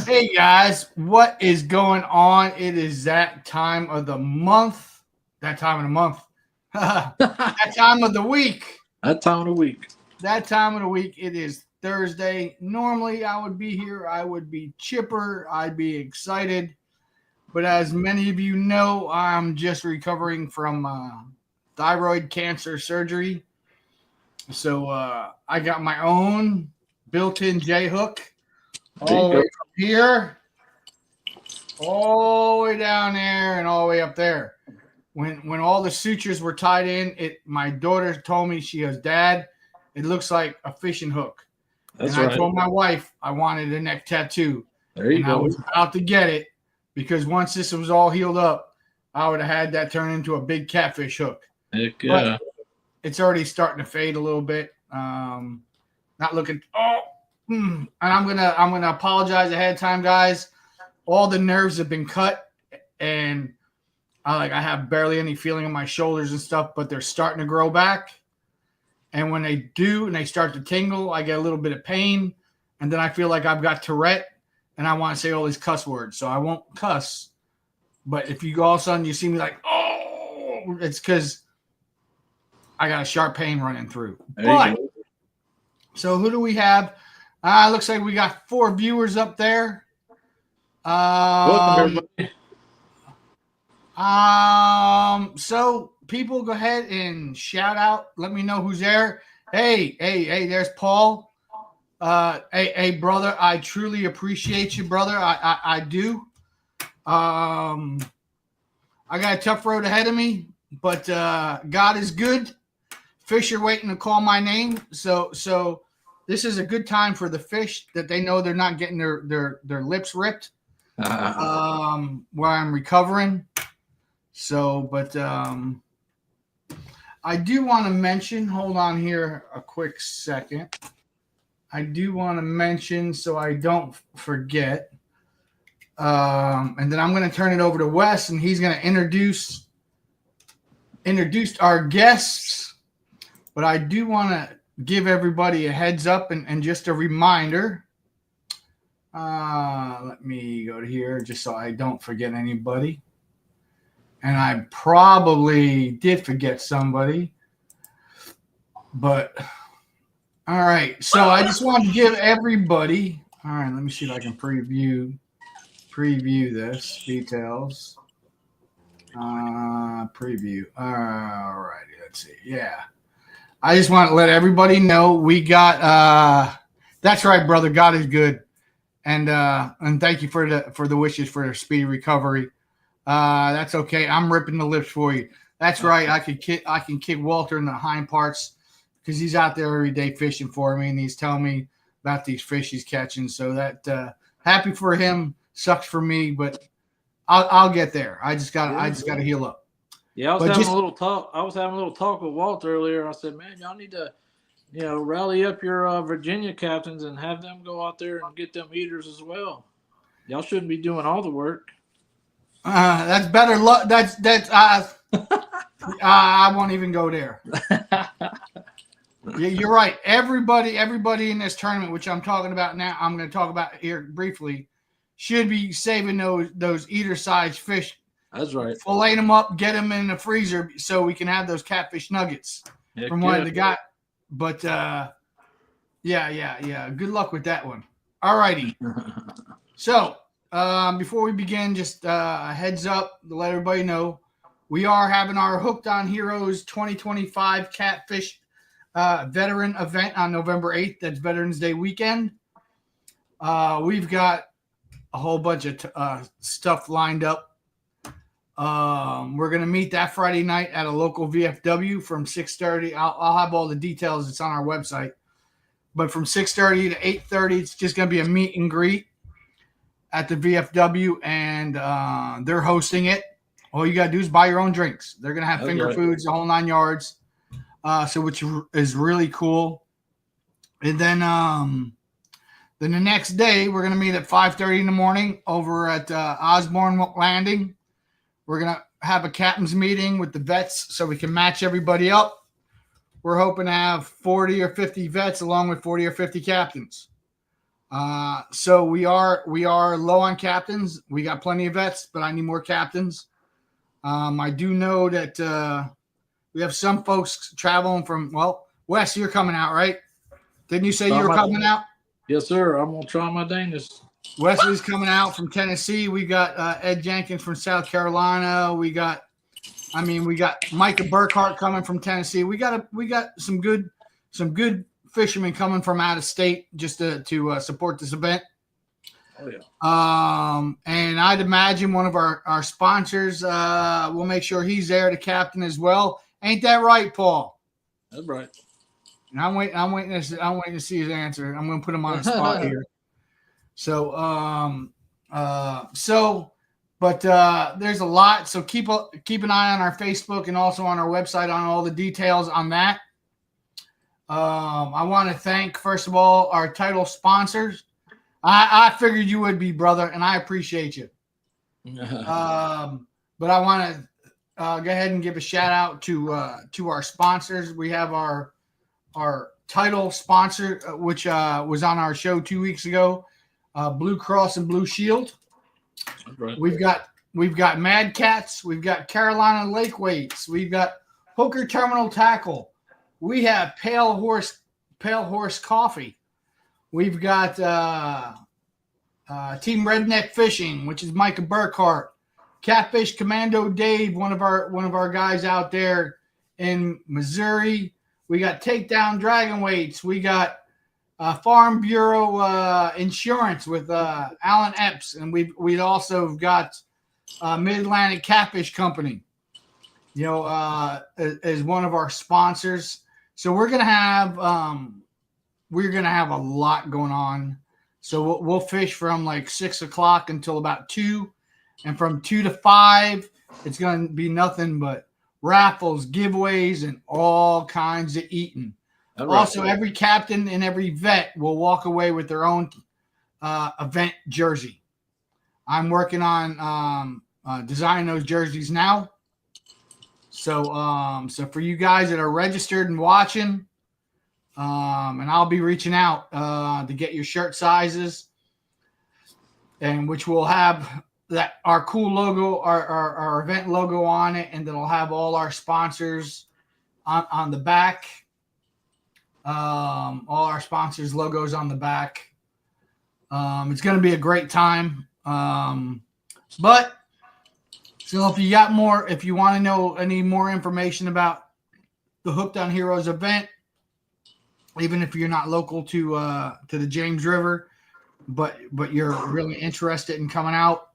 Hey guys, what is going on? It is that time of the month. That time of the month. That time of the week. That time of the week. That time of the week. It is Thursday. Normally I would be here. I would be chipper. I'd be excited. But as many of you know, I'm just recovering from thyroid cancer surgery. So I got my own built-in J hook all the way from here all the way down there and all the way up there. When all the sutures were tied in, my daughter told me, she goes, Dad, it looks like a fishing hook. That's and right. I told my wife I wanted a neck tattoo. There you and go. I was about to get it because once this was all healed up, I would have had that turn into a big catfish hook. Heck yeah. But it's already starting to fade a little bit. Not looking. And I'm gonna apologize ahead of time, guys. All the nerves have been cut, and I have barely any feeling in my shoulders and stuff, but they're starting to grow back. And when they do, and they start to tingle, I get a little bit of pain, and then I feel like I've got Tourette, and I want to say all these cuss words, so I won't cuss. But if you all of a sudden you see me like, oh, it's because I got a sharp pain running through. But so who do we have? Looks like we got 4 viewers up there. So people go ahead and shout out. Let me know who's there. Hey, there's Paul. Hey, brother, I truly appreciate you, brother. I do. I got a tough road ahead of me, but God is good. Fish are waiting to call my name. So this is a good time for the fish that they know they're not getting their lips ripped. Where I'm recovering. So, but I do want to mention, hold on here a quick second. I do want to mention so I don't forget. And then I'm going to turn it over to Wes, and he's going to introduce our guests. But I do want to give everybody a heads up and just a reminder. Let me go to here just so I don't forget anybody. And I probably did forget somebody. But, all right. So I just want to give everybody. All right, let me see if I can preview this. Details. Preview. All righty. Let's see. Yeah. I just want to let everybody know we got that's right, brother. God is good. And thank you for the wishes for a speedy recovery. That's okay. I'm ripping the lips for you. That's right. I can kick Walter in the hind parts because he's out there every day fishing for me, and he's telling me about these fish he's catching. So that happy for him. Sucks for me, but I'll get there. I just got to heal up. Yeah, I was having a little talk with Walter earlier. I said, man, y'all need to, rally up your Virginia captains and have them go out there and get them eaters as well. Y'all shouldn't be doing all the work. That's better luck. That's I won't even go there. Yeah, you're right. Everybody in this tournament, which I'm talking about now, I'm going to talk about here briefly, should be saving those eater-sized fish. That's right. Fillet them up, get them in the freezer so we can have those catfish nuggets from one of the guys. But yeah. Good luck with that one. All righty. So before we begin, just a heads up to let everybody know we are having our Hooked on Heroes 2025 Catfish Veteran event on November 8th. That's Veterans Day weekend. We've got a whole bunch of stuff lined up. We're going to meet that Friday night at a local VFW from 6:30. I'll have all the details. It's on our website. But from 6:30 to 8:30, it's just going to be a meet and greet at the VFW, and they're hosting it. All you got to do is buy your own drinks. They're going to have finger foods, the whole 9 yards. So which is really cool. And then the next day, we're going to meet at 5:30 in the morning over at Osborne Landing. We're going to have a captain's meeting with the vets so we can match everybody up. We're hoping to have 40 or 50 vets along with 40 or 50 captains. So we are low on captains. We got plenty of vets, but I need more captains. I do know that we have some folks traveling from. Well, Wes, you're coming out, right? Didn't you say you were coming out? Yes, sir. I'm gonna try my dangest. Wesley's coming out from Tennessee. We got Ed Jenkins from South Carolina. We got Micah Burkhart coming from Tennessee. We got some good fishermen coming from out of state just to support this event. Oh yeah. And I'd imagine one of our sponsors will make sure he's there to captain as well. Ain't that right, Paul? That's right. And I'm waiting to see his answer. I'm going to put him on the spot here. So, but there's a lot. So keep an eye on our Facebook and also on our website on all the details on that. I want to thank, first of all, our title sponsors. I figured you would be, brother, and I appreciate you. But I want to go ahead and give a shout out to our sponsors. We have our title sponsor, which was on our show 2 weeks ago, Blue Cross and Blue Shield. Right. We've got Mad Cats. We've got Carolina Lake Weights. We've got Hooker Terminal Tackle. We have Pale Horse Coffee. We've got Team Redneck Fishing, which is Micah Burkhart. Catfish Commando Dave, one of our guys out there in Missouri. We got Takedown Dragon Weights. We got Farm Bureau Insurance with Alan Epps, and we'd also got Mid-Atlantic Catfish Company, as one of our sponsors. So we're gonna have a lot going on. So we'll fish from like 6 o'clock until about 2, and from 2 to 5, it's gonna be nothing but raffles, giveaways, and all kinds of eating. Also, every captain and every vet will walk away with their own event jersey. I'm working on designing those jerseys now. So for you guys that are registered and watching, and I'll be reaching out to get your shirt sizes, and which will have our cool logo, our event logo on it, and that'll have all our sponsors on the back. All our sponsors' logos on the back. It's going to be a great time. But so if you want to know any more information about the Hooked on Heroes event, even if you're not local to the James River, but you're really interested in coming out,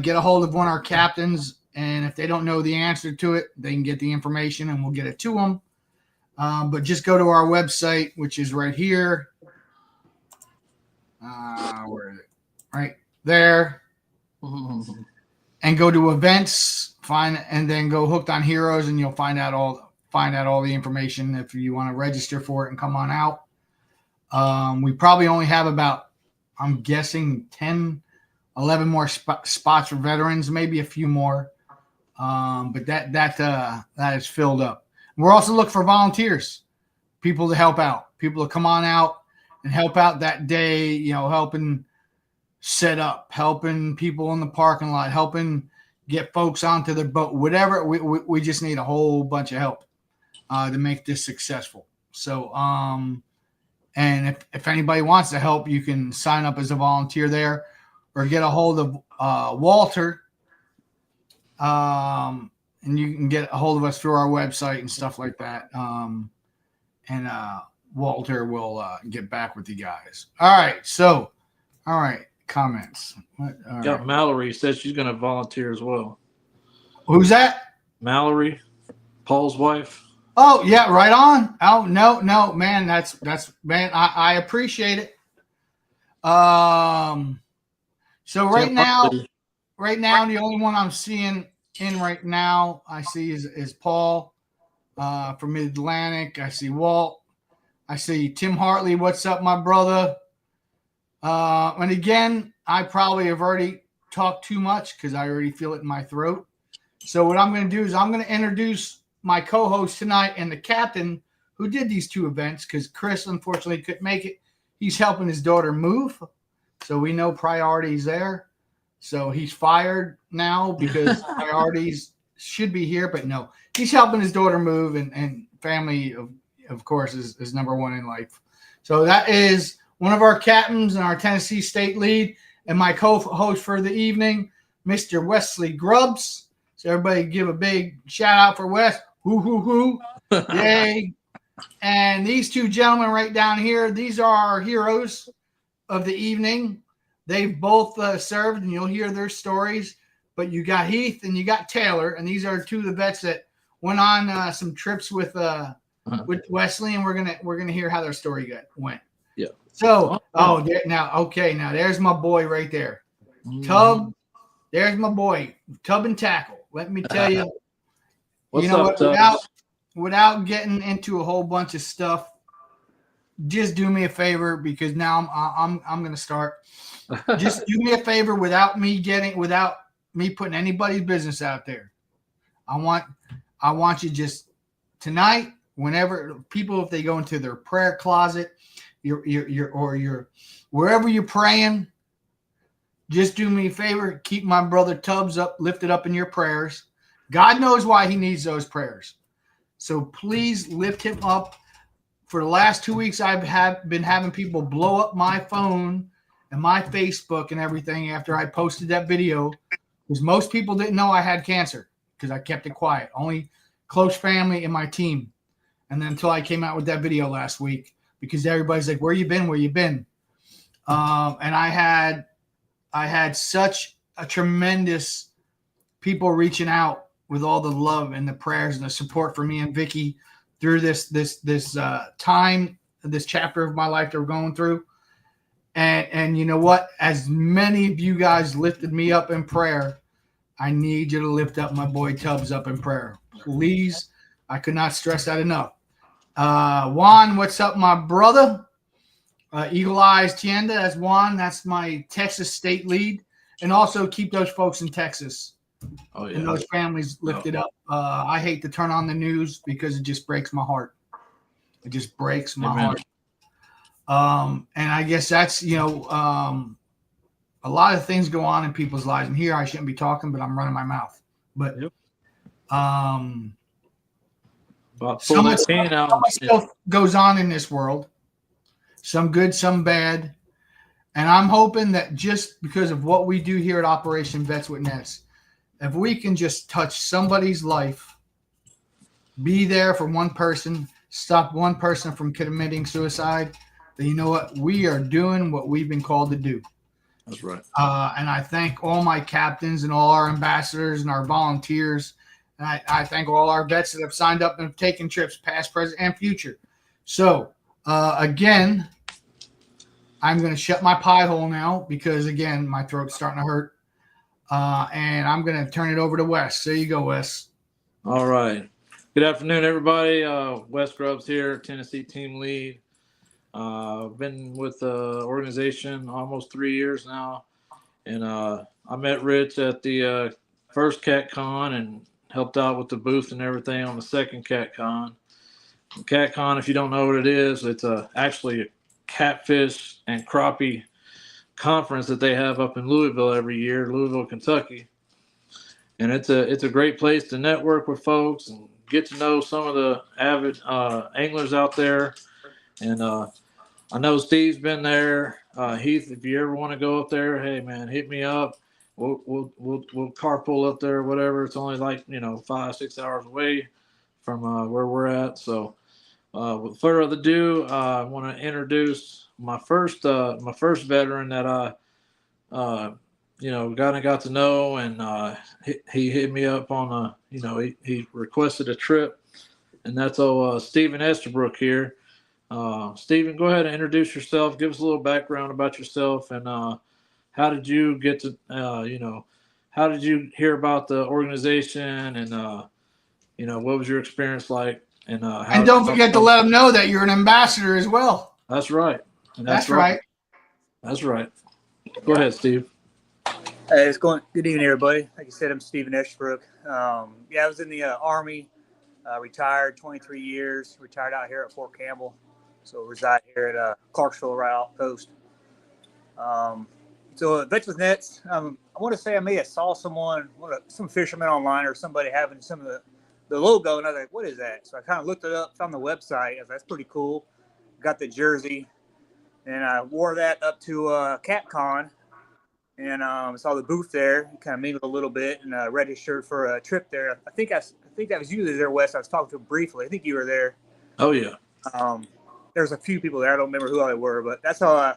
get a hold of one of our captains, and if they don't know the answer to it, they can get the information and we'll get it to them. But just go to our website, which is right here. Where is it? Right there. And go to events, and then go Hooked on Heroes, and you'll find out all the information if you want to register for it and come on out. We probably only have about, I'm guessing, 10, 11 more spots for veterans, maybe a few more. But that is filled up. We're also looking for volunteers, people to help out, people to come on out and help out that day, helping set up, helping people in the parking lot, helping get folks onto their boat, whatever. We just need a whole bunch of help to make this successful. So, and if anybody wants to help, you can sign up as a volunteer there or get a hold of Walter. And you can get a hold of us through our website and stuff like that. And Walter will get back with you guys. All right. Comments. Mallory says she's going to volunteer as well. Who's that? Mallory, Paul's wife. Oh, yeah, right on. Oh, no, man. That's man. I appreciate it. So right now, the only one I'm seeing in right now I see is Paul from Mid-Atlantic. I see Walt. I see Tim Hartley. What's up, my brother? And again, I probably have already talked too much because I already feel it in my throat. So what I'm going to do is I'm going to introduce my co-host tonight and the captain who did these two events, because Chris unfortunately couldn't make it. He's helping his daughter move. So we know priorities there. So he's fired now because priorities should be here, but no, he's helping his daughter move, and family, of course, is number one in life. So that is one of our captains and our Tennessee State lead, and my co-host for the evening, Mr. Wesley Grubbs. So everybody give a big shout out for Wes. Hoo, hoo, hoo. Yay. And these two gentlemen right down here, these are our heroes of the evening. They've both served, and you'll hear their stories. But you got Heath and you got Taylor, and these are two of the vets that went on some trips with Wesley, and we're gonna hear how their story went. Yeah. So, now there's my boy right there, Tub. There's my boy, Tub and Tackle. Let me tell you, without getting into a whole bunch of stuff, just do me a favor, because now I'm gonna start. Just do me a favor without me putting anybody's business out there. I want you just tonight, whenever people, if they go into their prayer closet, your wherever you're praying, just do me a favor. Keep my brother Tubbs lifted up in your prayers. God knows why he needs those prayers. So please lift him up. For the last 2 weeks, I've been having people blow up my phone and my Facebook and everything after I posted that video, because most people didn't know I had cancer because I kept it quiet. Only close family and my team. And then until I came out with that video last week, because everybody's like, where you been? Where you been? And I had such a tremendous people reaching out with all the love and the prayers and the support for me and Vicky through this time, this chapter of my life that we're going through. And you know what? As many of you guys lifted me up in prayer, I need you to lift up my boy Tubbs up in prayer. Please. I could not stress that enough. Juan, what's up, my brother? Eagle Eyes Tienda, that's Juan. That's my Texas State lead. And also keep those folks in Texas and those families lifted up. I hate to turn on the news because it just breaks my heart. It just breaks my heart. And I guess that's, a lot of things go on in people's lives. And here I shouldn't be talking, but I'm running my mouth. But so much stuff goes on in this world. Some good, some bad. And I'm hoping that just because of what we do here at Operation Vets Witness, if we can just touch somebody's life, be there for one person, stop one person from committing suicide, then you know what? We are doing what we've been called to do. That's right. And I thank all my captains and all our ambassadors and our volunteers. And I thank all our vets that have signed up and have taken trips, past, present, and future. So, again, I'm going to shut my pie hole now because, again, my throat's starting to hurt. And I'm going to turn it over to Wes. There you go, Wes. All right. Good afternoon, everybody. Wes Grubbs here, Tennessee team lead. I've been with the organization almost 3 years now. And I met Rich at the first CatCon and helped out with the booth and everything on the second CatCon. CatCon, if you don't know what it is, it's actually a catfish and crappie conference that they have up in Louisville every year, Louisville, Kentucky. And it's a great place to network with folks and get to know some of the avid anglers out there. And I know Steve's been there. Heath, if you ever want to go up there, hey man, hit me up. We'll carpool up there or whatever. It's only like 5-6 hours away from where we're at. So with further ado, I want to introduce my first veteran that I got to know, and he hit me up on he requested a trip, and that's Stephen Estabrook here. Stephen, go ahead and introduce yourself. Give us a little background about yourself, and how did you get to how did you hear about the organization, and what was your experience like? And don't forget to let them know that you're an ambassador as well. That's right. That's right. That's right. Go ahead, Steve. Hey, it's going. Good evening, everybody. Like you said, I'm Stephen Estabrook. I was in the Army, retired 23 years, retired out here at Fort Campbell. So reside here at Clarksville right off coast. So Vets with Nets, I want to say I may have saw some fisherman online or somebody having some of the logo, and I was like, what is that? So I kind of looked it up, found the website. I was like, that's pretty cool. Got the jersey, and I wore that up to CapCon, and saw the booth there. Kind of mingled a little bit, and registered for a trip there. I think that was you there, Wes. I was talking to him briefly. I think you were there. Oh yeah. There's a few people there. I don't remember who all they were, but that's how I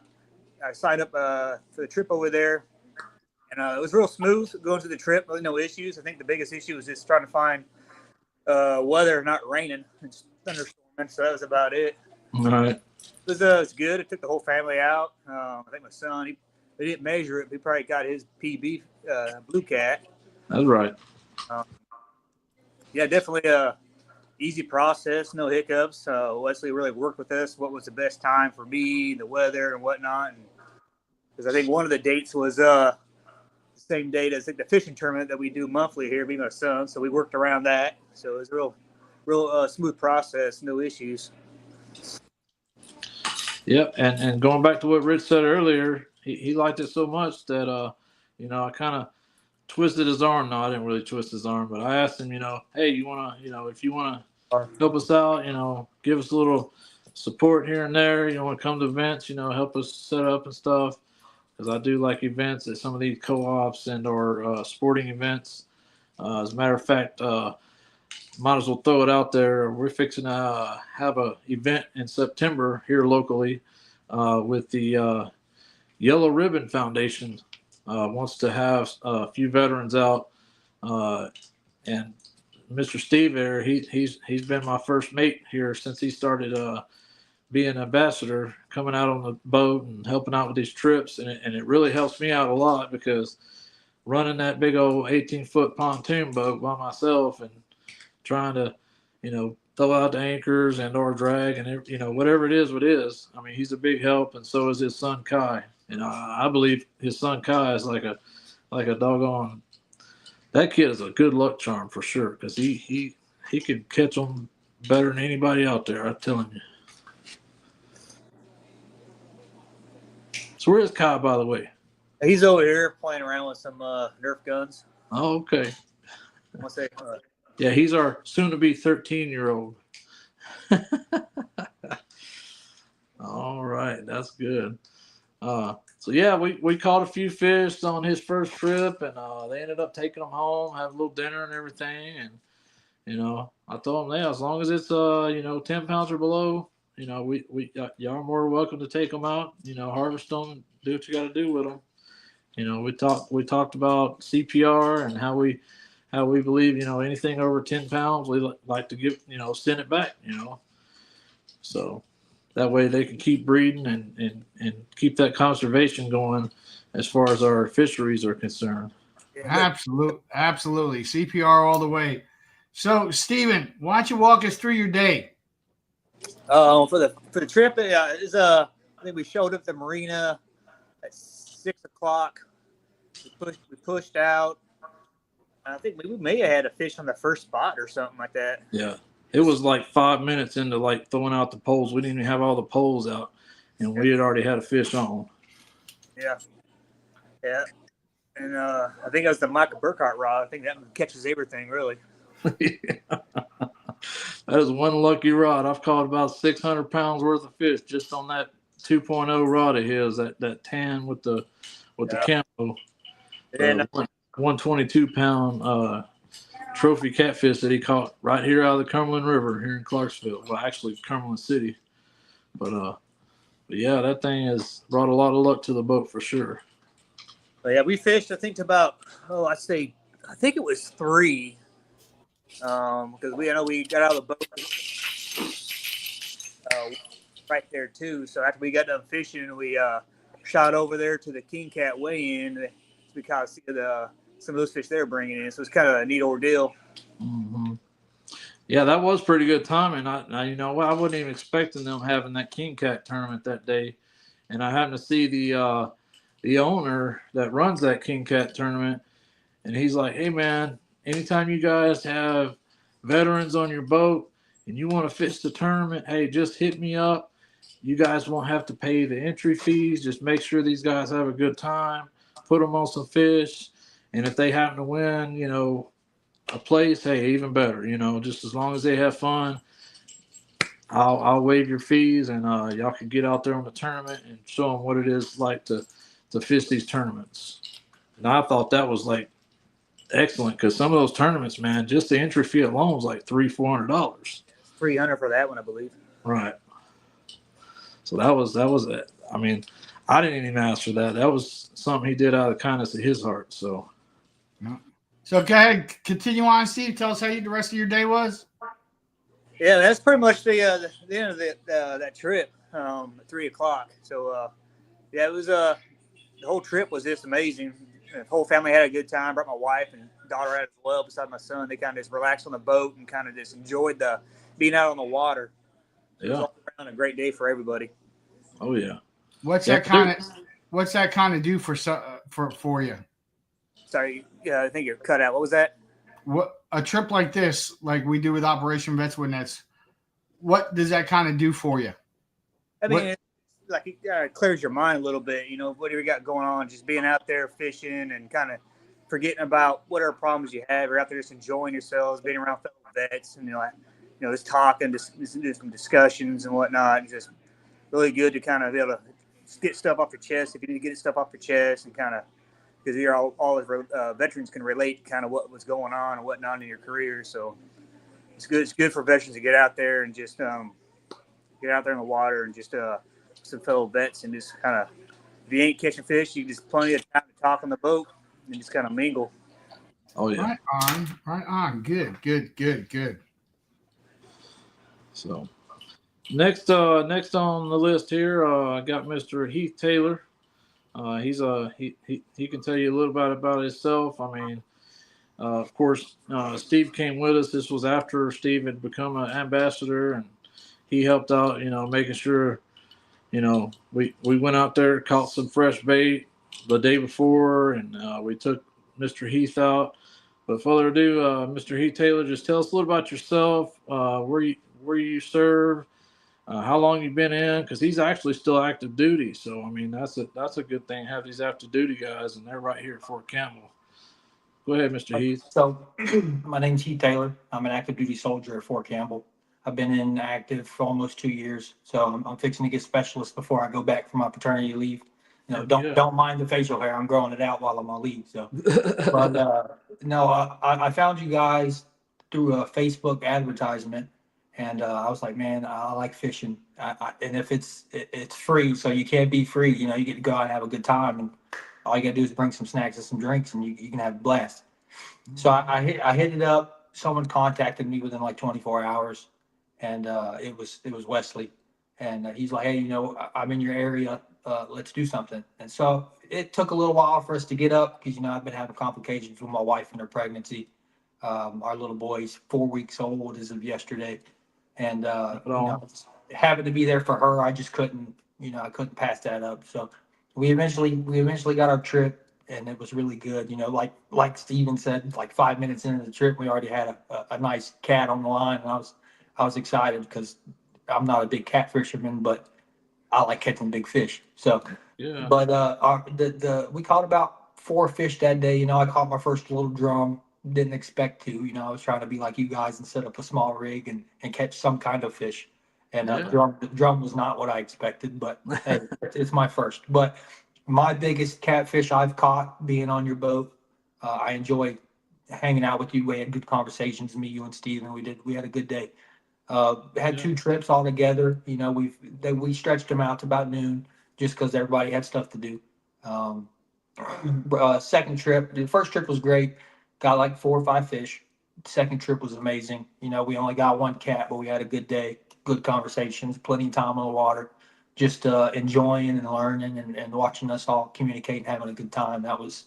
signed up for the trip over there. And it was real smooth going to the trip. Really no issues. I think the biggest issue was just trying to find weather not raining and thunderstorming. So that was about it. All right. It was good. It took the whole family out. I think my son, they didn't measure it, but he probably got his PB blue cat. That's right. Yeah, definitely a easy process, no hiccups. Wesley really worked with us. What was the best time for me, the weather and whatnot. Because I think one of the dates was the same date as the fishing tournament that we do monthly here, me and my son. So we worked around that. So it was a real smooth process, no issues. Yep, and going back to what Rich said earlier, he liked it so much that I kind of twisted his arm. No, I didn't really twist his arm, but I asked him, hey, you want to, if you want to help us out, give us a little support here and there, want to come to events, help us set up and stuff, because I do like events at some of these co-ops and or sporting events. As a matter of fact, might as well throw it out there. We're fixing to have an event in September here locally with the Yellow Ribbon Foundation. Wants to have a few veterans out, and Mr. Steve there, he's been my first mate here since he started being an ambassador, coming out on the boat and helping out with these trips, and it really helps me out a lot, because running that big old 18-foot pontoon boat by myself and trying to, throw out the anchors and or drag and whatever it is. I mean, he's a big help, and so is his son Kai. And I believe his son Kai is like a doggone. That kid is a good luck charm for sure, because he could catch them better than anybody out there. I'm telling you. So where's Kai, by the way? He's over here playing around with some Nerf guns. Oh, okay. Once they, Yeah, he's our soon-to-be 13-year-old. All right, that's good. So yeah, we caught a few fish on his first trip, and they ended up taking them home, have a little dinner and everything. And I told them, as long as it's 10 pounds or below, we y'all are more welcome to take them out, harvest them, do what you got to do with them. We talked about CPR and how we believe, anything over 10 pounds, we like to give, send it back, so that way they can keep breeding and keep that conservation going as far as our fisheries are concerned. Absolutely. CPR all the way. So, Steven, why don't you walk us through your day? For the trip, I think we showed up at the marina at 6 o'clock. We pushed out. I think we may have had a fish on the first spot or something like that. Yeah. It was like 5 minutes into throwing out the poles. We didn't even have all the poles out, and we had already had a fish on. Yeah. And I think it was the Michael Burkhart rod. I think that catches everything, really. That is one lucky rod. I've caught about 600 pounds worth of fish just on that 2.0 rod of his, that tan with the camo. And 122-pound trophy catfish that he caught right here out of the Cumberland River here in Clarksville. Well, actually Cumberland City. But yeah, that thing has brought a lot of luck to the boat for sure. But yeah, we fished, I think, to about, I think it was 3. Because we got out of the boat right there too. So after we got done fishing, we shot over there to the King Cat weigh-in to kind of see some of those fish they're bringing in. So it's kind of a neat ordeal. Mm-hmm. Yeah, that was pretty good timing. I wasn't even expecting them having that King Cat tournament that day, and I happened to see the owner that runs that King Cat tournament, and he's like, "Hey man, anytime you guys have veterans on your boat and you want to fish the tournament, hey, just hit me up You guys won't have to pay the entry fees. Just make sure these guys have a good time. Put them on some fish, and if they happen to win, a place, hey, even better. Just as long as they have fun, I'll waive your fees, and y'all can get out there on the tournament and show them what it is like to fish these tournaments. And I thought that was like excellent because some of those tournaments, man, just the entry fee alone was like $300-$400. 300 for that one, I believe. Right. So that was it. I mean, I didn't even ask for that. That was something he did out of the kindness of his heart. So. Yeah. So go ahead, continue on, Steve. Tell us how the rest of your day was. Yeah, that's pretty much the end of that trip at 3 o'clock. So yeah, it was the whole trip was just amazing. The whole family had a good time. Brought my wife and daughter out as well, beside my son. They kind of just relaxed on the boat and kind of just enjoyed the being out on the water. So it was all around a great day for everybody. Oh yeah. What's that kind of do for you? Sorry, I think you're cut out. What was that? What a trip like this, like we do with Operation Vets with Nets, what does that kind of do for you? I mean, it's like it clears your mind a little bit. Whatever you got going on, just being out there fishing and kind of forgetting about whatever problems you have. You're out there just enjoying yourselves, being around fellow vets, and just talking, just do some discussions and whatnot. It's just really good to kind of be able to get stuff off your chest if you need to get stuff off your chest, and kind of because you're all as veterans can relate to kind of what was going on and whatnot in your career. So it's good. It's good for veterans to get out there and just get out there in the water and just some fellow vets and just kind of, if you ain't catching fish, you just plenty of time to talk on the boat and just kind of mingle. Oh yeah. Right on. Good. So next on the list here, I got Mr. Heath Taylor. He can tell you a little bit about himself. I mean, of course, Steve came with us. This was after Steve had become an ambassador, and he helped out, making sure, we went out there, caught some fresh bait the day before, and we took Mr. Heath out. But further ado, Mr. Heath Taylor, just tell us a little about yourself, where you serve, how long you've been in, because he's actually still active duty. So I mean, that's a good thing. Have these active duty guys, and they're right here at Fort Campbell. Go ahead, Mr. Heath. So, my name's Heath Taylor. I'm an active duty soldier at Fort Campbell. I've been in active for almost 2 years, so I'm fixing to get specialist before I go back for my paternity leave. Don't mind the facial hair. I'm growing it out while I'm on leave. So, but no, I found you guys through a Facebook advertisement, and I was like, man, I like fishing, and if it's free, so you can't be free. You get to go out and have a good time, and all you gotta do is bring some snacks and some drinks, and you can have a blast. So I hit it up. Someone contacted me within like 24 hours, and it was Wesley, and he's like, hey, I'm in your area. Let's do something. And so it took a little while for us to get up because I've been having complications with my wife and her pregnancy. Our little boy's 4 weeks old as of yesterday, and having to be there for her, I just couldn't. I couldn't pass that up. So we eventually got our trip, and it was really good. Like Steven said, like 5 minutes into the trip, we already had a nice cat on the line, and I was excited because I'm not a big cat fisherman, but I like catching big fish. So yeah. But we caught about 4 fish that day. I caught my first little drum. Didn't expect to. I was trying to be like you guys and set up a small rig and catch some kind of fish. And the drum was not what I expected, but hey, it's my first. But my biggest catfish I've caught being on your boat. I enjoy hanging out with you. We had good conversations, me, you, and Steven. We had a good day. Had 2 trips all together. We stretched them out to about noon just because everybody had stuff to do. Second trip, the first trip was great. Got like 4 or 5 fish. Second trip was amazing. We only got 1 cat, but we had a good day, good conversations, plenty of time on the water, just enjoying and learning and watching us all communicate and having a good time. That was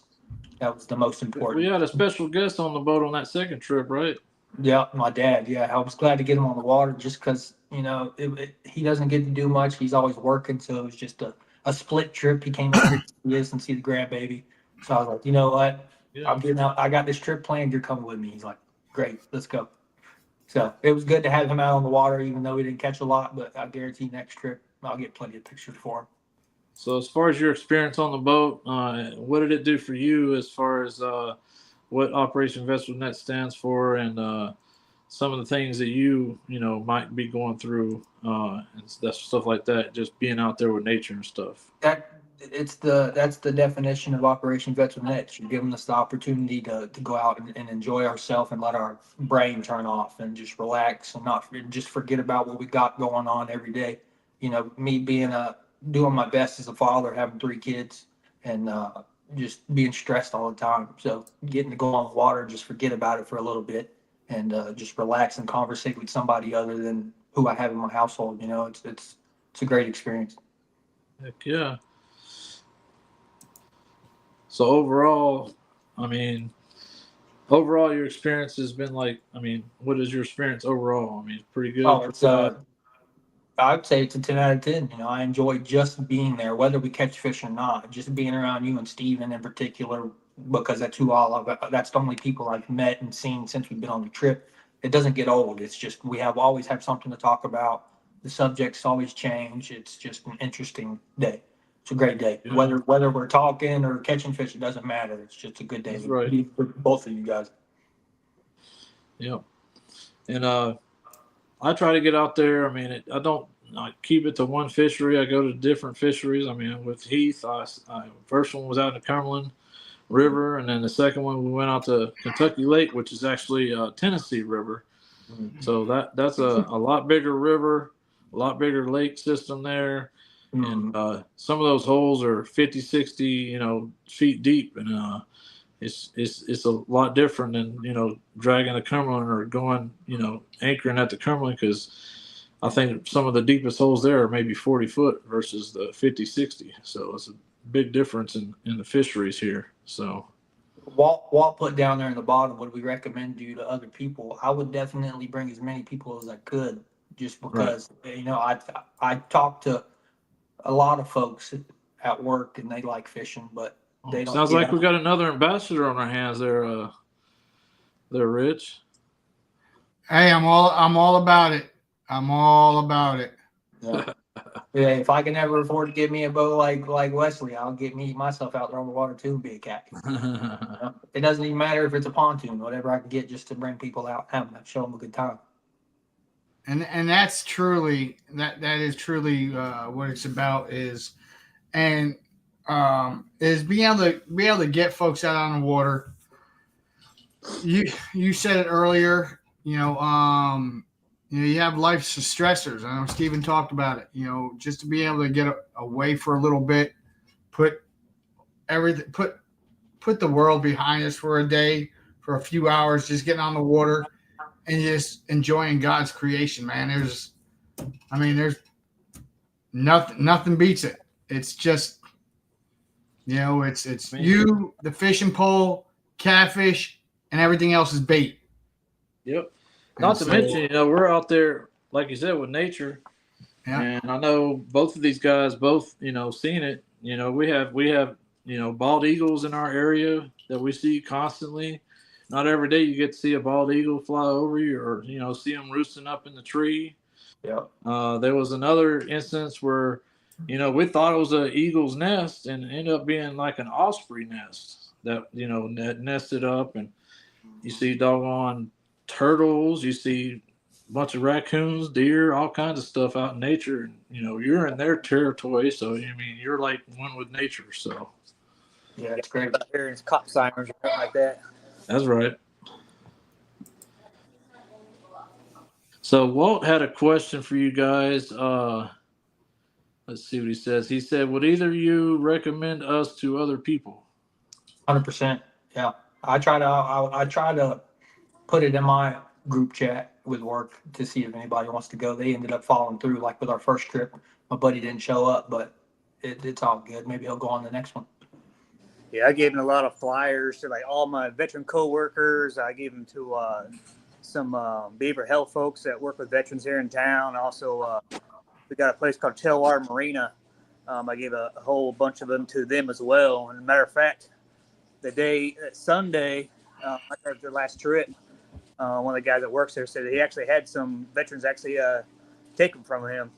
the most important. We had a special guest on the boat on that second trip, right? Yeah, my dad. Yeah, I was glad to get him on the water just because he doesn't get to do much. He's always working, so it was just a split trip. He came over here and see the grandbaby. So I was like, you know what? Yeah. I'm getting out. I got this trip planned. You're coming with me. He's like, great, let's go. So it was good to have him out on the water, even though we didn't catch a lot. But I guarantee next trip I'll get plenty of pictures for them. So as far as your experience on the boat, what did it do for you as far as what Operation Vets with Net stands for, and some of the things that you might be going through, and stuff like that, just being out there with nature and stuff? That's the definition of Operation Vets with Net. You're giving us the opportunity to go out and enjoy ourselves and let our brain turn off and just relax and not just forget about what we got going on every day. Me doing my best as a father, having 3 kids, and just being stressed all the time. So getting to go on the water, just forget about it for a little bit, and just relax and conversate with somebody other than who I have in my household. It's a great experience. Heck yeah. So overall, your experience has been like, what is your experience overall? It's pretty good. Oh, it's I'd say it's a 10 out of 10. I enjoy just being there, whether we catch fish or not. Just being around you and Steven in particular, because that's that's the only people I've met and seen since we've been on the trip. It doesn't get old. It's just we always have something to talk about. The subjects always change. It's just an interesting day. It's a great day. Yeah. Whether we're talking or catching fish, it doesn't matter. It's just a good day. That's right. With both of you guys. Yep. And I try to get out there. I don't keep it to one fishery. I go to different fisheries. With Heath, first one was out in the Cumberland River, and then the second one we went out to Kentucky Lake, which is actually Tennessee River. Mm-hmm. So that's a lot bigger river, a lot bigger lake system there. Mm-hmm. And some of those holes are 50, 60, feet deep, and it's a lot different than dragging a Cumberland or going anchoring at the Cumberland, because I think some of the deepest holes there are maybe 40 foot versus the 50, 60. So it's a big difference in the fisheries here. So Walt put down there in the bottom, would we recommend you to other people? I would definitely bring as many people as I could, just because I talk to a lot of folks at work and they like fishing, but they don't. Sounds like we got another ambassador on our hands there. There, Rich. Hey, I'm all about it. I'm all about it. Yeah. Yeah, if I can ever afford to get me a boat like Wesley, I'll get myself out there on the water too and be a captain. It doesn't even matter if it's a pontoon, whatever I can get just to bring people out, show them a good time. And that's truly that is truly what it's about is being able to get folks out on the water. You said it earlier, you have life's stressors. I know Stephen talked about it. Just to be able to get away for a little bit, put the world behind us for a day, for a few hours, just getting on the water and just enjoying God's creation, man. There's nothing beats it. It's just, it's you, the fishing pole, catfish, and everything else is bait. Yep. Not to mention, we're out there, like you said, with nature. Yeah. And I know both of these guys, seen it. We have bald eagles in our area that we see constantly. Not every day you get to see a bald eagle fly over you or, see them roosting up in the tree. Yeah. There was another instance where, we thought it was an eagle's nest and it ended up being like an osprey nest that, nested up, and you see doggone turtles, you see a bunch of raccoons, deer, all kinds of stuff out in nature. And, you're in their territory. So, you're like one with nature. So, yeah, it's great. It's cop sirens or something like that. That's right. So Walt had a question for you guys. Let's see what he says. He said, would either of you recommend us to other people? 100%. Yeah. I try to put it in my group chat with work to see if anybody wants to go. They ended up following through, like with our first trip. My buddy didn't show up, but it's all good. Maybe he'll go on the next one. Yeah, I gave him a lot of flyers to like all my veteran co-workers. I gave them to some beaver health folks that work with veterans here in town. Also, we got a place called Tailwater Marina. I gave a whole bunch of them to them as well. And as a matter of fact, Sunday, after the last trip, one of the guys that works there said that he actually had some veterans actually take them from him.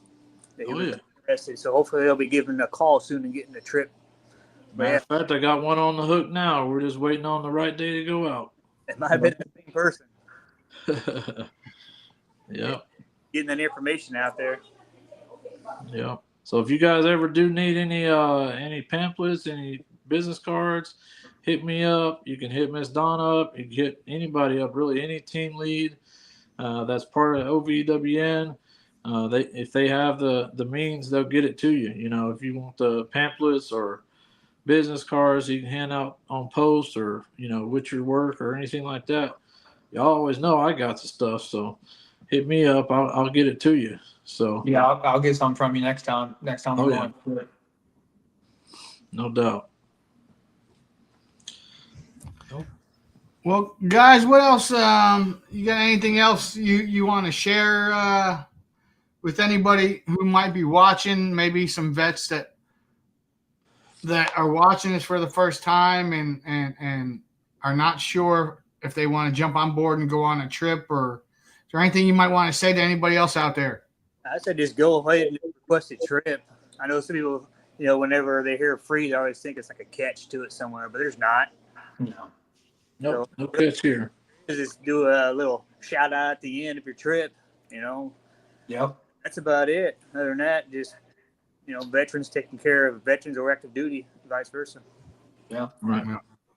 That he was interested. So hopefully they'll be giving a call soon and getting the trip. But Matter yeah, of fact, I got one on the hook now. We're just waiting on the right day to go out. it might have been the same person. Yeah. Getting that information out there. Yeah. So if you guys ever do need any pamphlets, any business cards, hit me up. You can hit Miss Donna up. You can hit anybody up, really, any team lead that's part of OVWN. If they have the means, they'll get it to you. You know, if you want the pamphlets or business cards you can hand out on post, or with your work or anything like that, y'all always know I got the stuff. So hit me up. I'll get it to you. So Yeah, I'll get some from you next time. Oh, We're yeah. going. No doubt. Well, guys, what else? You got anything else you want to share with anybody who might be watching? Maybe some vets that are watching this for the first time and are not sure if they want to jump on board and go on a trip, or is there anything you might want to say to anybody else out there? I said just go ahead and request a trip. I know some people, whenever they hear free, they always think it's like a catch to it somewhere, but there's not. No. Nope. No catch here. Just do a little shout out at the end of your trip. Yep. That's about it. Other than that, just veterans taking care of veterans or active duty, vice versa. Yeah. Right.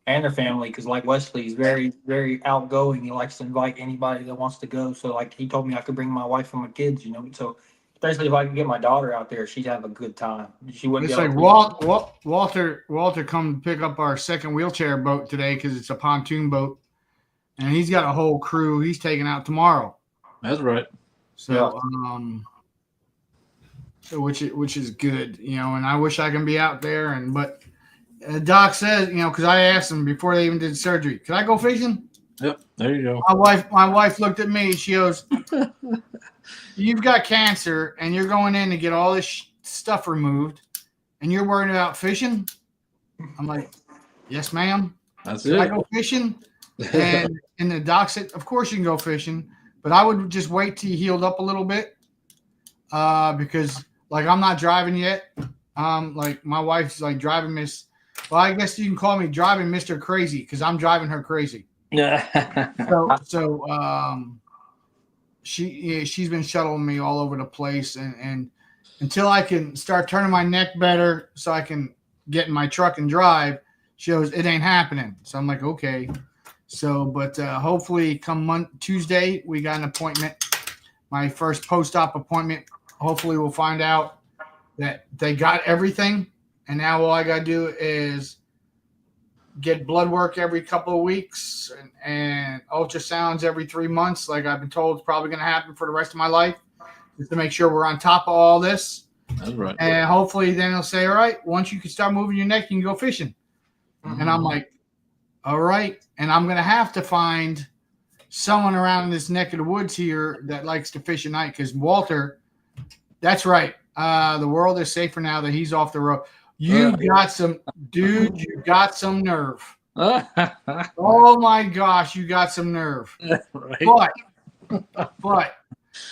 And their family, because like Wesley's very, very outgoing. He likes to invite anybody that wants to go. So like he told me I could bring my wife and my kids, So especially if I could get my daughter out there, she'd have a good time. She wouldn't It's be like able to Walter come pick up our second wheelchair boat today because it's a pontoon boat, and he's got a whole crew he's taking out tomorrow. That's right. So which is good, and I wish I can be out there, but Doc says, because I asked him before they even did surgery, can I go fishing? Yep. There you go. My wife looked at me. She goes, "You've got cancer, and you're going in to get all this stuff removed, and you're worried about fishing?" I'm like, "Yes, ma'am." That's Can it. I go fishing? And the doc said, "Of course you can go fishing, but I would just wait till you healed up a little bit, because like I'm not driving yet. Like my wife's like driving Miss. Well, I guess you can call me driving Mr. Crazy because I'm driving her crazy. Yeah. So she's been shuttling me all over the place, and until I can start turning my neck better so I can get in my truck and drive, she goes, it ain't happening. So I'm like, okay. So, but hopefully come Tuesday, we got an appointment, my first post-op appointment. Hopefully we'll find out that they got everything, and now all I got to do is get blood work every couple of weeks and ultrasounds every 3 months, like I've been told is probably going to happen for the rest of my life, just to make sure we're on top of all this. That's right. And hopefully then they'll say, all right, once you can start moving your neck, you can go fishing. Mm-hmm. And I'm like, all right. And I'm going to have to find someone around this neck of the woods here that likes to fish at night, because Walter, that's right. The world is safer now that he's off the road. You got some nerve. Oh my gosh, you got some nerve. Right. But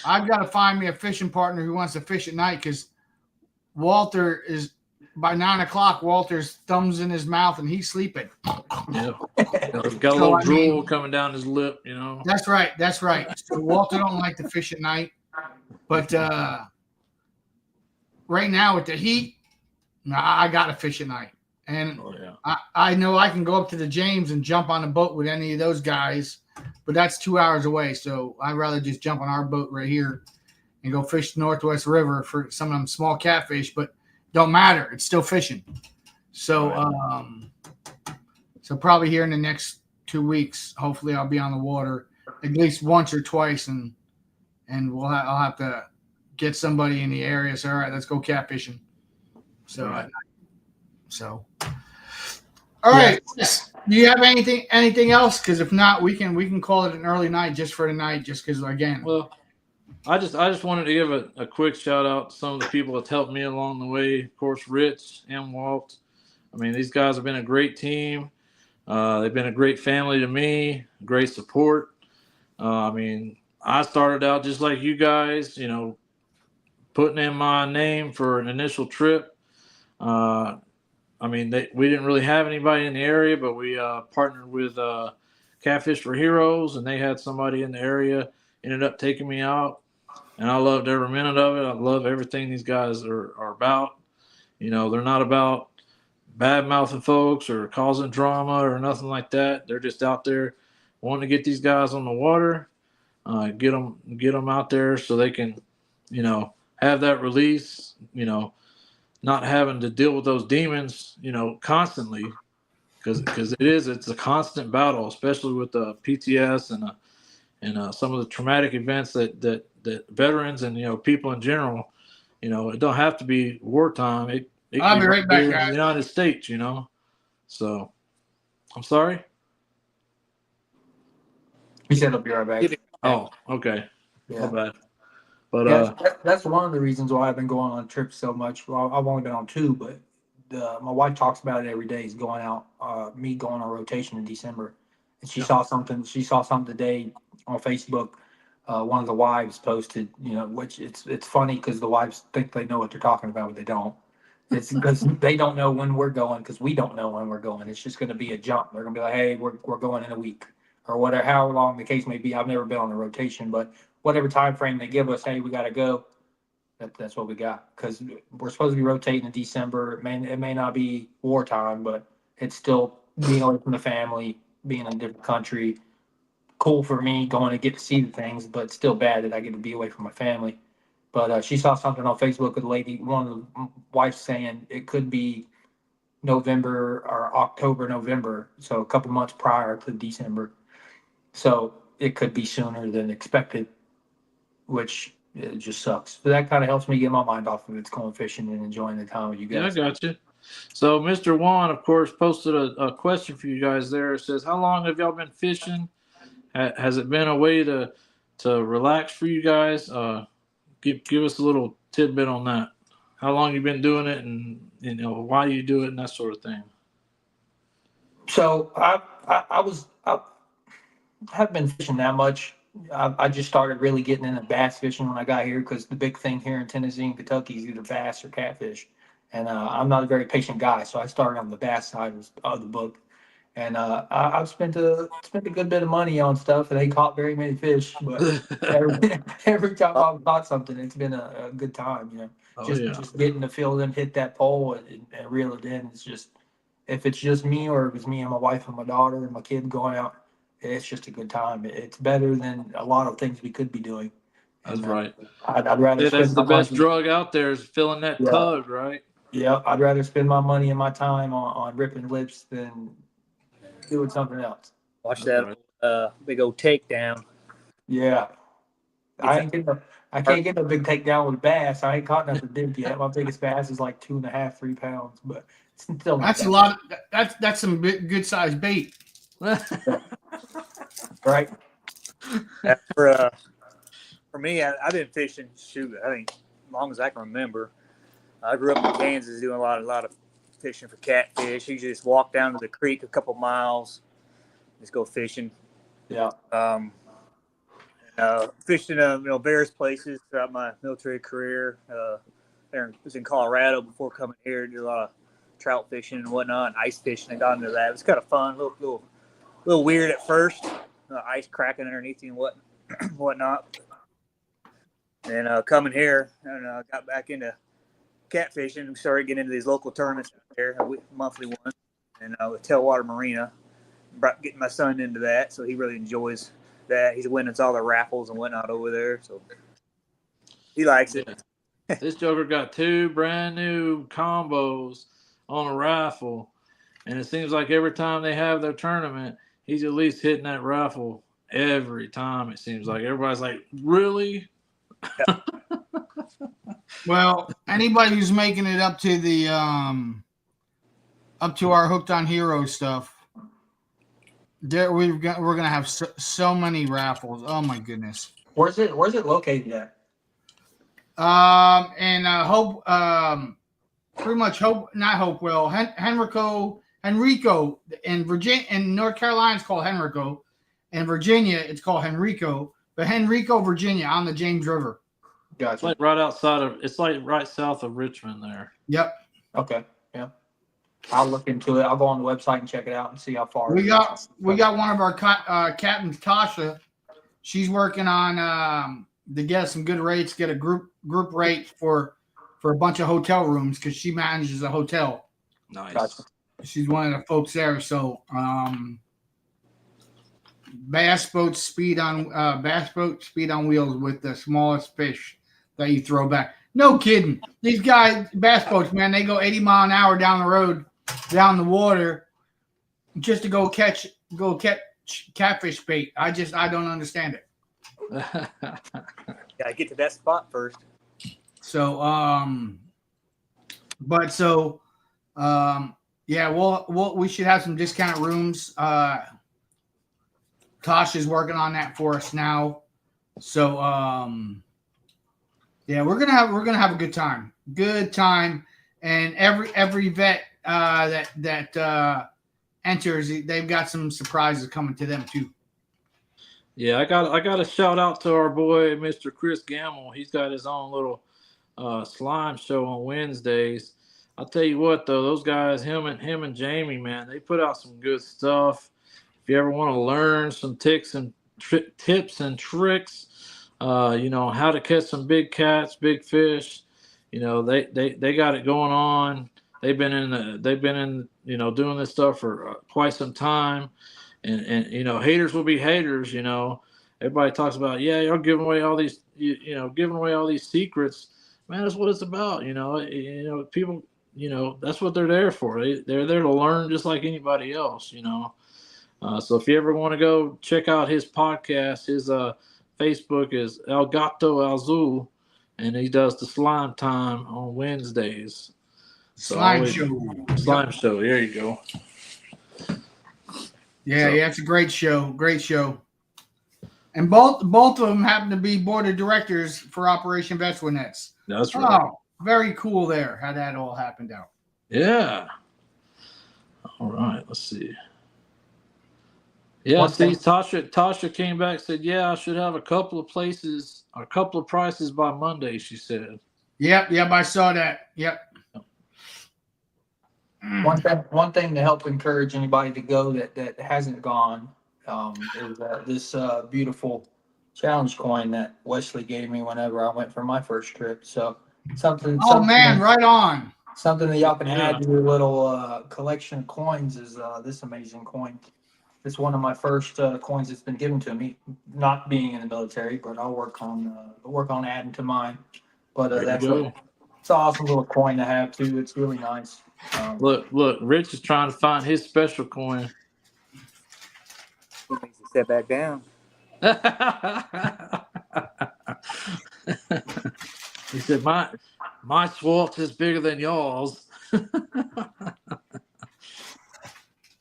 I've got to find me a fishing partner who wants to fish at night, because Walter is, by 9 o'clock, Walter's thumbs in his mouth and he's sleeping. Yeah. He's got a little drool coming down his lip, That's right. So Walter don't like to fish at night. But right now with the heat, I got to fish at night. And I know I can go up to the James and jump on a boat with any of those guys, but that's 2 hours away. So I'd rather just jump on our boat right here and go fish the Northwest River for some of them small catfish, but don't matter. It's still fishing. So, so probably here in the next 2 weeks, hopefully I'll be on the water at least once or twice, and I'll have to get somebody in the area. So, all right, let's go catfishing. So, all right. Do you have anything else? Because if not, we can call it an early night just for tonight. Just because, again. Well, I just wanted to give a quick shout out to some of the people that's helped me along the way. Of course, Rich and Walt. I mean, these guys have been a great team. They've been a great family to me. Great support. I mean, I started out just like you guys, putting in my name for an initial trip. I mean, we didn't really have anybody in the area, but we partnered with Catfish for Heroes, and they had somebody in the area. Ended up taking me out, and I loved every minute of it. I love everything these guys are about. You know, they're not about bad mouthing folks or causing drama or nothing like that. They're just out there wanting to get these guys on the water, get them out there so they can, you know, have that release. You know, not having to deal with those demons, you know, constantly, because it's a constant battle, especially with the PTS and some of the traumatic events that veterans and, you know, people in general, you know, it don't have to be wartime. It can I'll be be right right back, here in the guys. United States, you know. So I'm sorry. He said he'll be right back. Oh, okay. My Yeah. bad. But Yeah, that's one of the reasons why I've been going on trips so much. Well, I've only been on two, but my wife talks about it every day. Is going out, me going on rotation in December, and she Yeah. saw something. She saw something today on Facebook. One of the wives posted, you know, which it's funny because the wives think they know what they're talking about, but they don't. It's because they don't know when we're going because we don't know when we're going. It's just going to be a jump. They're going to be like, hey, we're going in a week or whatever, however long the case may be. I've never been on a rotation, but whatever time frame they give us, hey, we got to go. That's what we got because we're supposed to be rotating in December. It may not be wartime, but it's still being away from the family, being in a different country. Cool for me going to get to see the things, but still bad that I get to be away from my family. But she saw something on Facebook with a lady, one of the wives saying it could be November or October, November, so a couple months prior to December. So it could be sooner than expected, which it just sucks. But that kind of helps me get my mind off of it. It's going fishing and enjoying the time with you yeah, I guys. got you. So Mr. Juan, of course, posted a question for you guys there. It says, how long have y'all been fishing? Has it been a way to relax for you guys? Give us a little tidbit on that. How long you been doing it, and you know why you do it, and that sort of thing. So I haven't been fishing that much. I just started really getting into bass fishing when I got here because the big thing here in Tennessee and Kentucky is either bass or catfish. And I'm not a very patient guy, so I started on the bass side of the book. And I've spent a good bit of money on stuff and ain't caught very many fish, but every time I've caught something, it's been a good time. You know, Oh yeah, just getting to feel them hit that pole and reel it in. It's just if it's just me or if it's me and my wife and my daughter and my kid going out, it's just a good time. It's better than a lot of things we could be doing. that's And right. I'd rather Yeah, that's spend the my best money. drug out there is filling that Yeah, tug, right? yeah. I'd rather spend my money and my time on ripping lips than doing something else. Watch That's that right. big old takedown. Yeah. Get I can't get no big takedown with bass. I ain't caught nothing big yet. My biggest bass is like 2.5, 3 pounds, but it's still not That's a that lot. That's some good sized bait. bad, right? For me, I've been fishing. Shoot, I think as long as I can remember. I grew up in Kansas doing a lot of fishing for catfish. You just walk down to the creek a couple miles, just go fishing. Yeah. Fished in various places throughout my military career. Was in Colorado before coming here. Did a lot of trout fishing and whatnot, and ice fishing. I got into that. It was kind of fun, a little weird at first. Ice cracking underneath you and whatnot. And coming here, and got back into catfishing. We started getting into these local tournaments out there, monthly ones, and with Tailwater Marina. Getting my son into that, so he really enjoys that. He's winning all the raffles and whatnot over there, so he likes it. Yeah. This joker got 2 brand new combos on a raffle, and it seems like every time they have their tournament, he's at least hitting that raffle every time. It seems like everybody's like, really? Well, anybody who's making it up to the up to our Hooked on Heroes stuff, we're gonna have so many raffles. Oh my goodness. Where's it located at? And Hope, pretty much Hope, not Hopewell, Henrico in Virginia, in North Carolina, it's called Henrico. In Virginia, it's called Henrico, but Henrico, Virginia, on the James River. It's Gotcha. like right outside of. It's like right south of Richmond there. Yep. Okay. Yeah. I'll look into it. I'll go on the website and check it out and see how far. We got one of our captains, Tasha. She's working on to get some good rates, get a group rate for a bunch of hotel rooms because she manages a hotel. Nice. Gotcha. She's one of the folks there. So bass boat speed on wheels with the smallest fish that you throw back. No kidding. These guys, bass boats, man, they go 80 mile an hour down the road, down the water, just to go catch catfish bait. I don't understand it. Gotta get to that spot first. So yeah, we should have some discount rooms. Tasha's working on that for us now. So yeah, we're gonna have a good time. And every vet that enters, they've got some surprises coming to them too. Yeah, I got a shout out to our boy Mr. Chris Gamble. He's got his own little slime show on Wednesdays. I'll tell you what though, those guys, him and Jamie, man, they put out some good stuff. If you ever want to learn some tips and tricks, how to catch some big cats, big fish, they got it going on. They've been in doing this stuff for quite some time, and haters will be haters. Everybody talks about, yeah, you're giving away all these secrets. Man, that's what it's about. People, that's what they're there for. They're there to learn just like anybody else. So if you ever want to go check out his podcast, his Facebook is El Gato Azul, and he does the Slime Time on Wednesdays. Slime show. There you go. Yeah, it's a great show. And both of them happen to be board of directors for Operation Vetswinets. That's right. Oh, very cool there, how that all happened out. Yeah. All right, let's see. Yeah, Tasha came back and said, yeah, I should have a couple of prices by Monday, she said. Yep, I saw that. Yep. One thing to help encourage anybody to go that hasn't gone is this beautiful challenge coin that Wesley gave me whenever I went for my first trip. So something right on. Something that y'all can add to your little collection of coins is this amazing coin. It's one of my first coins that's been given to me, not being in the military, but I'll work on adding to mine. But it's an awesome little coin to have too. It's really nice. Look, Rich is trying to find his special coin. He needs to step back down. He said, my Schwartz is bigger than yours.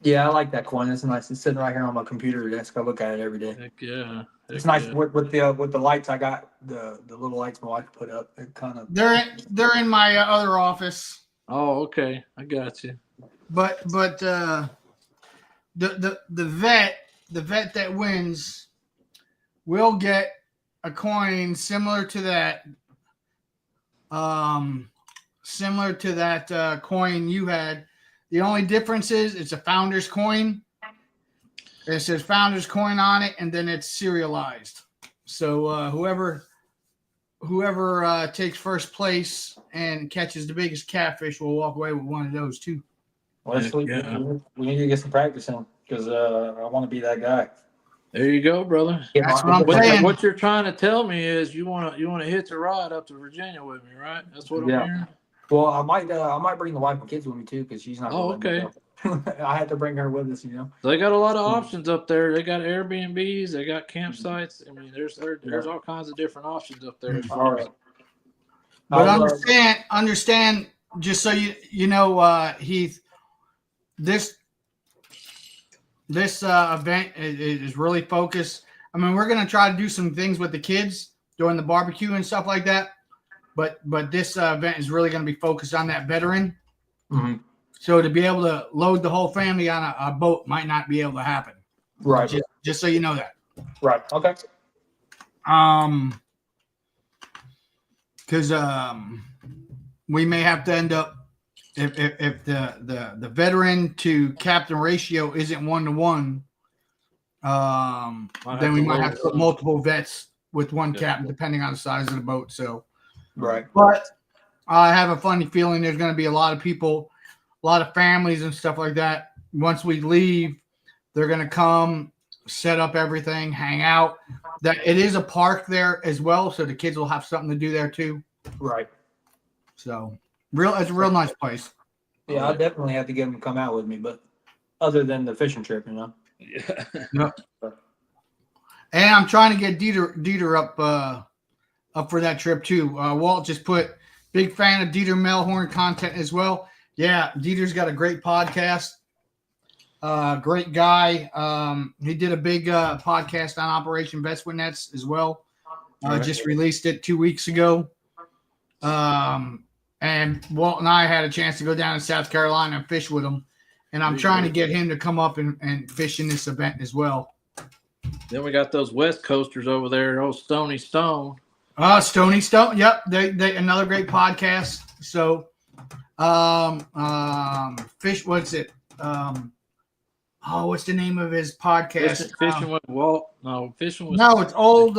Yeah, I like that coin. It's nice. It's sitting right here on my computer desk. I look at it every day. Heck yeah. It's nice with the lights. I got the little lights my wife put up. It kind of they're in my other office. Oh, okay. I got you. But the vet that wins will get a coin similar to that coin you had. The only difference is it's a founder's coin. It says founder's coin on it, and then it's serialized. So whoever takes first place and catches the biggest catfish will walk away with one of those too. Wesley, we need to get some practice in because I want to be that guy. There you go, brother. That's what I'm saying. What you're trying to tell me is you want to hitch a ride up to Virginia with me, right? That's what I'm hearing. Well, I might bring the wife and kids with me too because she's not. Oh, okay. I had to bring her with us, They got a lot of options up there. They got Airbnbs. They got campsites. I mean, there's all kinds of different options up there. All right. But understand, just so you know, Heath, this event is really focused. I mean, we're going to try to do some things with the kids during the barbecue and stuff like that. But this event is really going to be focused on that veteran. Mm-hmm. So to be able to load the whole family on a boat might not be able to happen. Right. Just so you know that. Right. Okay. because we may have to end up if the veteran to captain ratio isn't 1-to-1. Then we might have to put multiple vets with one captain, depending on the size of the boat. So, Right. But I have a funny feeling there's going to be a lot of people, a lot of families and stuff like that. Once we leave, they're going to come, set up everything, hang out. That it is a park there as well, so the kids will have something to do there too. Right. So, it's a real nice place. Yeah, I'll definitely have to get them to come out with me, but other than the fishing trip, you know. Yeah. Yep. And I'm trying to get Dieter up for that trip too. Walt just put big fan of Dieter Melhorn content as well. Yeah, Dieter's got a great podcast. Great guy. He did a big podcast on Operation Vets with Nets as well. Just released it 2 weeks ago. And Walt and I had a chance to go down to South Carolina and fish with him. And I'm trying to get him to come up and fish in this event as well. Then we got those West Coasters over there, old Stony Stone. Stony Stone. Yep. They another great podcast. So, fish, what's it? What's the name of his podcast? Fishing with Walt. No, fishing with. No, it's old.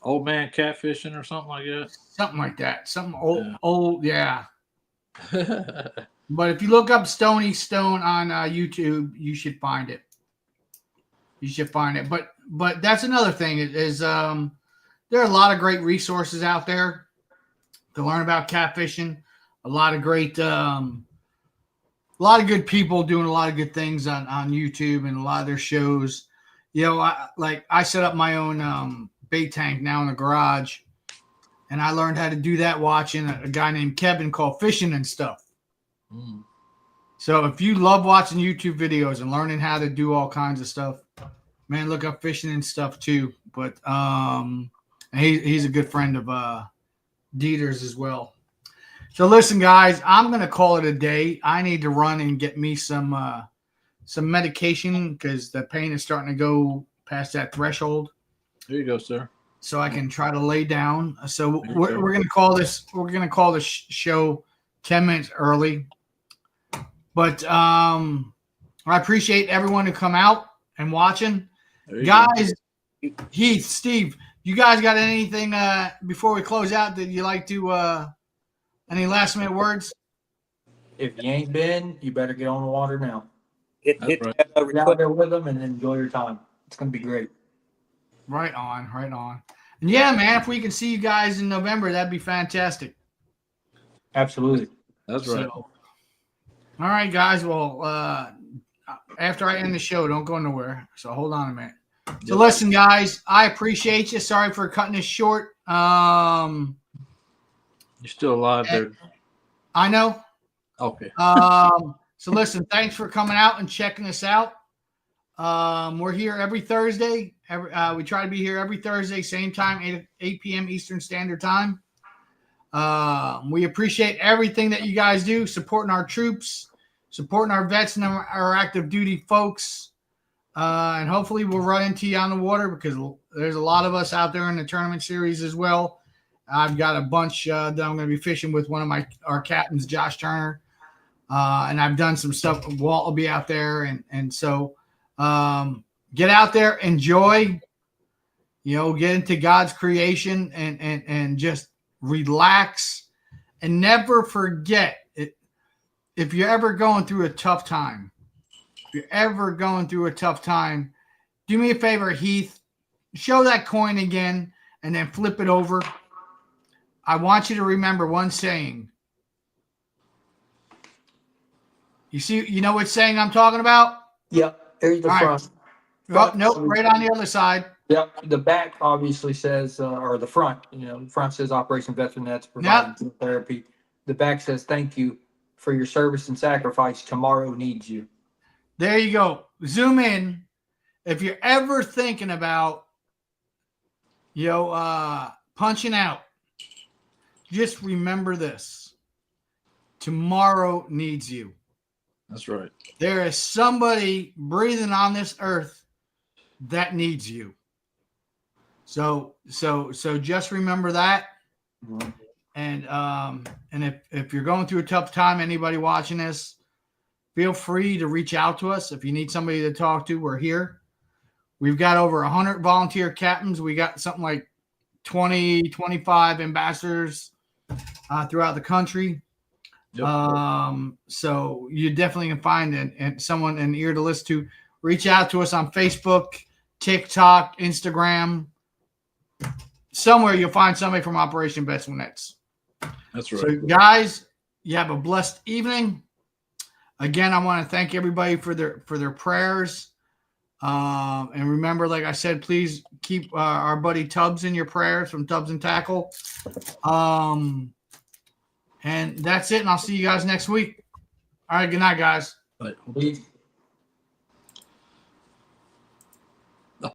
Old man catfishing or something like that. Something like that. Something old. Yeah. But if you look up Stony Stone on YouTube, you should find it. But that's another thing is there are a lot of great resources out there to learn about catfishing. A lot of great, a lot of good people doing a lot of good things on YouTube and a lot of their shows. You know, I set up my own bait tank now in the garage, and I learned how to do that watching a guy named Kevin called Fishing and Stuff. Mm. So if you love watching YouTube videos and learning how to do all kinds of stuff, man, look up Fishing and Stuff too. But he's a good friend of Dieter's as well. So listen, guys, I'm gonna call it a day. I need to run and get me some medication because the pain is starting to go past that threshold. There you go, sir. So I can try to lay down. So we're gonna call this. We're gonna call this show 10 minutes early. But I appreciate everyone who come out and watching. Guys, go. Heath, Steve, you guys got anything before we close out that you like to any last minute words? If you ain't been, you better get on the water now. Get out there with them and enjoy your time. It's gonna be great. Right on. And yeah, man, if we can see you guys in November, that'd be fantastic. Absolutely. That's right. So, all right, guys. Well, after I end the show, don't go nowhere. So hold on a minute. So listen, guys, I appreciate you. Sorry for cutting this short. You're still alive there. I know. Okay. So listen, thanks for coming out and checking us out. We're here every Thursday. We try to be here every Thursday, same time, 8 p.m. Eastern Standard Time. We appreciate everything that you guys do, supporting our troops, supporting our vets and our active duty folks. And hopefully we'll run into you on the water because there's a lot of us out there in the tournament series as well. I've got a bunch that I'm going to be fishing with one of our captains, Josh Turner. And I've done some stuff. Walt will be out there. And so get out there, enjoy, get into God's creation and just relax and never forget it. If you're ever going through a tough time, do me a favor, Heath, show that coin again and then flip it over. I want you to remember one saying. You know what saying I'm talking about? Yep. Here's the front. Oh, nope, right on the other side. Yep. The back obviously says, or the front, the front says Operation Veteran Nets providing therapy. The back says, thank you for your service and sacrifice. Tomorrow needs you. There you go. Zoom in. If you're ever thinking about, punching out, just remember this. Tomorrow needs you. That's right. There is somebody breathing on this earth that needs you. So just remember that. Mhm. And if you're going through a tough time, anybody watching this, feel free to reach out to us. If you need somebody to talk to, we're here. We've got over 100 volunteer captains. We got something like 20, 25 ambassadors throughout the country. Yep. So you definitely can find someone an ear to listen to. Reach out to us on Facebook, TikTok, Instagram. Somewhere you'll find somebody from Operation Best Nets. That's right. So, guys, you have a blessed evening. Again, I want to thank everybody for their prayers. And remember, like I said, please keep our buddy Tubbs in your prayers from Tubbs and Tackle. And that's it. And I'll see you guys next week. All right. Good night, guys. Bye.